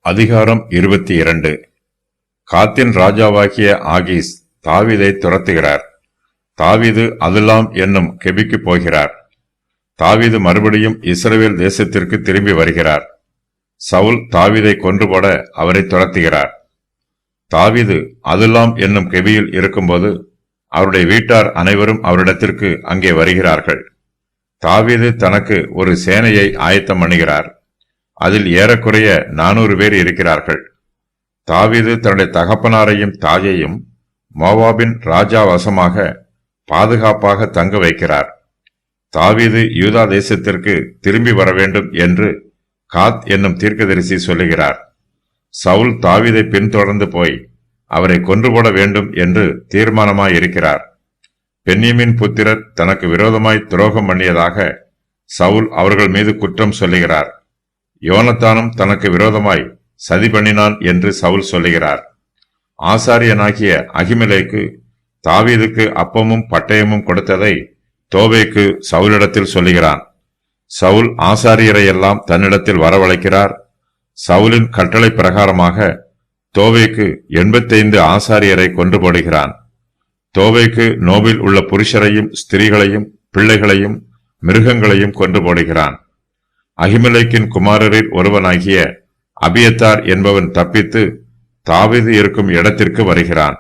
அதிகாரம் 22. காத்தின் ராஜாவாகிய ஆகீஸ் தாவீதை துரத்துகிறார். தாவீது அதுல்லாம் என்னும் கெபிக்கு போகிறார். தாவீது மறுபடியும் இஸ்ரவேல் தேசத்திற்கு திரும்பி வருகிறார். சவுல் தாவீதை கொன்றுபோட அவரை துரத்துகிறார். தாவீது அதுல்லாம் என்னும் கெபியில் இருக்கும்போது அவருடைய வீட்டார் அனைவரும் அவரிடத்திற்கு அங்கே வருகிறார்கள். தாவீது தனக்கு ஒரு சேனையை ஆயத்தம் பண்ணுகிறார். அதில் ஏறக்குறைய 400 பேர் இருக்கிறார்கள். தாவீது தன்னுடைய தகப்பனாரையும் தாயையும் மோவாபின் ராஜா வசமாக பாதுகாப்பாக தங்க வைக்கிறார். தாவீது யூதா தேசத்திற்கு திரும்பி வர வேண்டும் என்று காத் என்னும் தீர்க்கதரிசி சொல்லுகிறார். சவுல் தாவீதை பின்தொடர்ந்து போய் அவரை கொன்றுபோட வேண்டும் என்று தீர்மானமாயிருக்கிறார். பென்யமீன் புத்திரர் தனக்கு விரோதமாய் துரோகம் பண்ணியதாக சவுல் அவர்கள் மீது குற்றம் சொல்லுகிறார். யோனத்தானும் தனக்கு விரோதமாய் சதி பண்ணினான் என்று சவுல் சொல்லுகிறார். ஆசாரியனாகிய அகிமெலேக்கு தாவீதுக்கு அப்பமும் பட்டயமும் கொடுத்ததை தோவேக்கு சவுலிடத்தில் சொல்லுகிறான். சவுல் ஆசாரியரையெல்லாம் தன்னிடத்தில் வரவழைக்கிறார். சவுலின் கட்டளை பிரகாரமாக தோவேக்கு 85 ஆசாரியரை கொன்று போடுகிறான். தோவேக்கு நோபில் உள்ள புருஷரையும் ஸ்திரீகளையும் பிள்ளைகளையும் மிருகங்களையும் கொன்று போடுகிறான். அகிமெலேக்கின் குமாரரில் ஒருவனாகிய அபியத்தார் என்பவன் தப்பித்து தாவீது இருக்கும் இடத்திற்கு வருகிறான்.